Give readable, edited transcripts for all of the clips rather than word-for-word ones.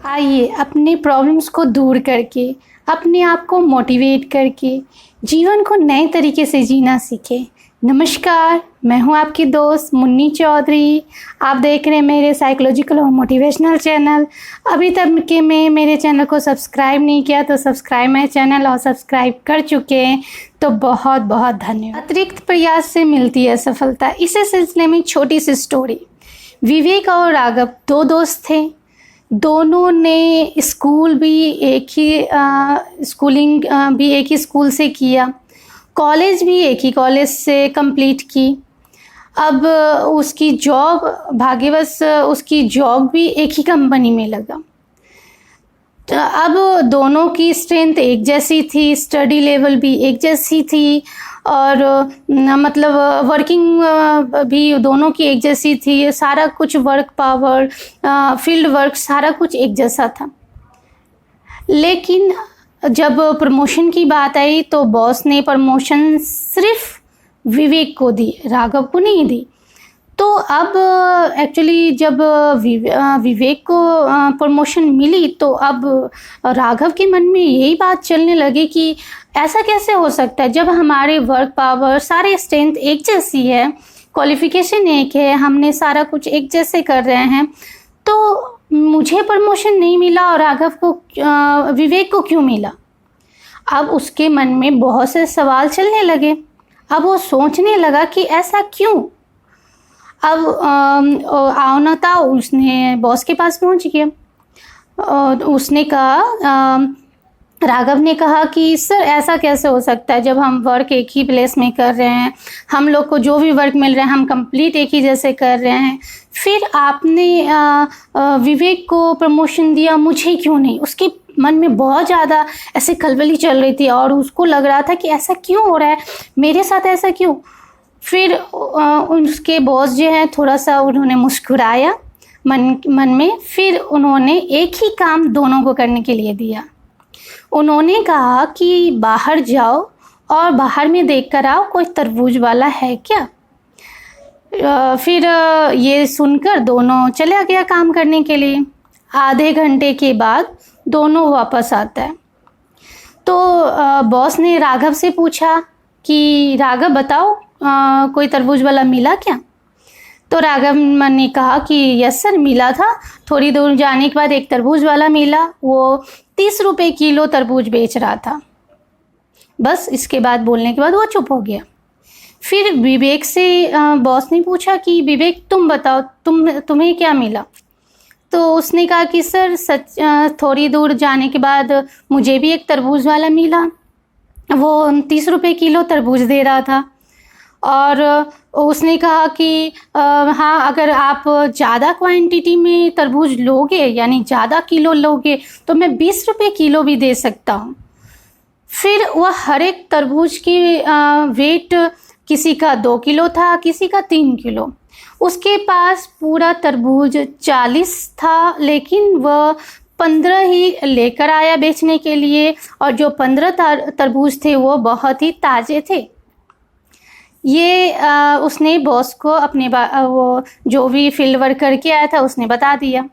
आइए अपने प्रॉब्लम्स को दूर करके, अपने आप को मोटिवेट करके जीवन को नए तरीके से जीना सीखें। नमस्कार, मैं हूं आपकी दोस्त मुन्नी चौधरी। आप देख रहे हैं मेरे साइकोलॉजिकल और मोटिवेशनल चैनल। अभी तक के में मेरे चैनल को सब्सक्राइब नहीं किया तो सब्सक्राइब माय चैनल, और सब्सक्राइब कर चुके हैं तो बहुत बहुत धन्यवाद। अतिरिक्त प्रयास से मिलती है सफलता। इसी सिलसिले में छोटी सी स्टोरी। विवेक और राघव दो दोस्त थे। दोनों ने स्कूल भी एक ही स्कूलिंग भी एक ही स्कूल से किया, कॉलेज भी एक ही कॉलेज से कंप्लीट की। अब उसकी जॉब, भाग्यवश उसकी जॉब भी एक ही कंपनी में लगा। तो अब दोनों की स्ट्रेंथ एक जैसी थी, स्टडी लेवल भी एक जैसी थी, और मतलब वर्किंग भी दोनों की एक जैसी थी। सारा कुछ वर्क पावर, फील्ड वर्क सारा कुछ एक जैसा था। लेकिन जब प्रमोशन की बात आई तो बॉस ने प्रमोशन सिर्फ विवेक को दी, राघव को नहीं दी। तो अब एक्चुअली जब विवेक को प्रमोशन मिली तो अब राघव के मन में यही बात चलने लगी कि ऐसा कैसे हो सकता है, जब हमारे वर्क पावर सारे स्ट्रेंथ एक जैसी है, क्वालिफिकेशन एक है, हमने सारा कुछ एक जैसे कर रहे हैं, तो मुझे प्रमोशन नहीं मिला और राघव को, विवेक को क्यों मिला। अब उसके मन में बहुत से सवाल चलने लगे। अब वो सोचने लगा कि ऐसा क्यों। अब आवनता उसने बॉस के पास पहुंच गया और उसने कहा, राघव ने कहा कि सर ऐसा कैसे हो सकता है, जब हम वर्क एक ही प्लेस में कर रहे हैं, हम लोग को जो भी वर्क मिल रहा है हम कंप्लीट एक ही जैसे कर रहे हैं, फिर आपने विवेक को प्रमोशन दिया, मुझे क्यों नहीं। उसके मन में बहुत ज़्यादा ऐसे खलबली चल रही थी और उसको लग रहा था कि ऐसा क्यों हो रहा है, मेरे साथ ऐसा क्यों। फिर उसके बॉस जो है थोड़ा सा उन्होंने मुस्कुराया मन में। फिर उन्होंने एक ही काम दोनों को करने के लिए दिया। उन्होंने कहा कि बाहर जाओ और बाहर में देख कर आओ कोई तरबूज वाला है क्या। फिर ये सुनकर दोनों चले गया काम करने के लिए। आधे घंटे के बाद दोनों वापस आता है तो बॉस ने राघव से पूछा कि राघव बताओ, कोई तरबूज वाला मिला क्या। तो राघव ने कहा कि यस सर मिला था, थोड़ी दूर जाने के बाद एक तरबूज वाला मिला, वो 30 रुपये किलो तरबूज बेच रहा था। बस इसके बाद बोलने के बाद वो चुप हो गया। फिर विवेक से बॉस ने पूछा कि विवेक तुम बताओ, तुम्हें क्या मिला। तो उसने कहा कि सर सच थोड़ी दूर जाने के बाद मुझे भी एक तरबूज वाला मिला, वो 30 रुपये किलो तरबूज दे रहा था। और उसने कहा कि हाँ अगर आप ज़्यादा क्वांटिटी में तरबूज लोगे, यानी ज़्यादा किलो लोगे, तो मैं 20 रुपये किलो भी दे सकता हूँ। फिर वह हर एक तरबूज की वेट किसी का 2 किलो था, किसी का 3 किलो। उसके पास पूरा तरबूज 40 था, लेकिन वह 15 ही लेकर आया बेचने के लिए, और जो 15 तरबूज थे वो बहुत ही ताज़े थे। ये उसने बॉस को अपने वो जो भी फील्ड वर्क करके आया था उसने बता दिया।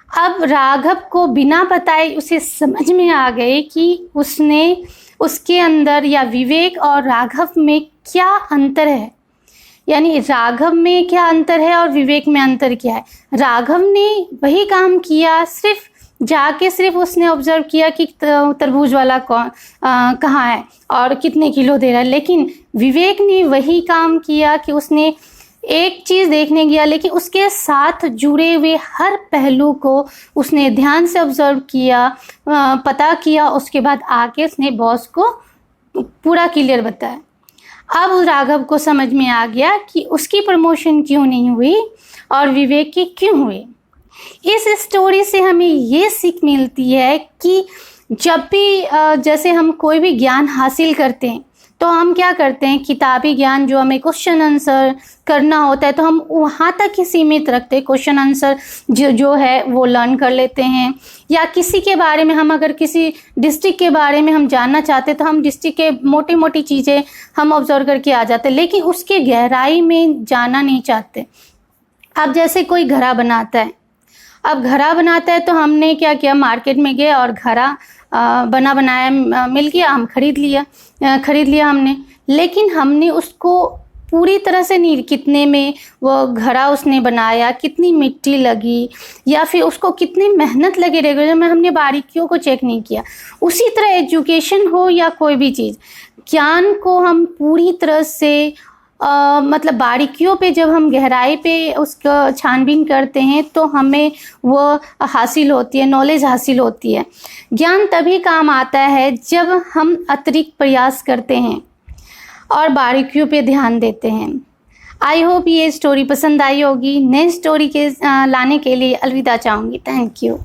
अब राघव को बिना बताए उसे समझ में आ गए कि उसके अंदर या विवेक और राघव में क्या अंतर है, यानी राघव में क्या अंतर है और विवेक में अंतर क्या है। राघव ने वही काम किया, सिर्फ उसने ऑब्जर्व किया कि तरबूज वाला कहाँ है और कितने किलो दे रहा है। लेकिन विवेक ने वही काम किया कि उसने एक चीज़ देखने गया, लेकिन उसके साथ जुड़े हुए हर पहलू को उसने ध्यान से ऑब्जर्व किया, पता किया, उसके बाद आके उसने बॉस को पूरा क्लियर बताया। अब राघव को समझ में आ गया कि उसकी प्रमोशन क्यों नहीं हुई और विवेक की क्यों हुई। इस स्टोरी से हमें ये सीख मिलती है कि जब भी जैसे हम कोई भी ज्ञान हासिल करते हैं तो हम क्या करते हैं, किताबी ज्ञान जो हमें क्वेश्चन आंसर करना होता है तो हम वहाँ तक ही सीमित रखते हैं, क्वेश्चन आंसर जो है वो लर्न कर लेते हैं। या किसी के बारे में, हम अगर किसी डिस्ट्रिक्ट के बारे में हम जानना चाहते हैं तो हम डिस्ट्रिक्ट के मोटी मोटी चीज़ें हम ऑब्जर्व करके आ जाते हैं, लेकिन उसके गहराई में जाना नहीं चाहते। अब जैसे कोई घड़ा बनाता है, अब घड़ा बनाता है तो हमने क्या किया, मार्केट में गए और घड़ा बना बनाया मिल गया, हम खरीद लिया हमने, लेकिन हमने उसको पूरी तरह से नहीं, कितने में वो घड़ा उसने बनाया, कितनी मिट्टी लगी या फिर उसको कितनी मेहनत लगी रहेगी, में हमने बारीकियों को चेक नहीं किया। उसी तरह एजुकेशन हो या कोई भी चीज़, ज्ञान को हम पूरी तरह से मतलब बारीकियों पे जब हम गहराई पे उसका छानबीन करते हैं तो हमें वो हासिल होती है, नॉलेज हासिल होती है। ज्ञान तभी काम आता है जब हम अतिरिक्त प्रयास करते हैं और बारीकियों पे ध्यान देते हैं। आई होप ये स्टोरी पसंद आई होगी। नई स्टोरी के लाने के लिए अलविदा चाहूँगी। Thank you.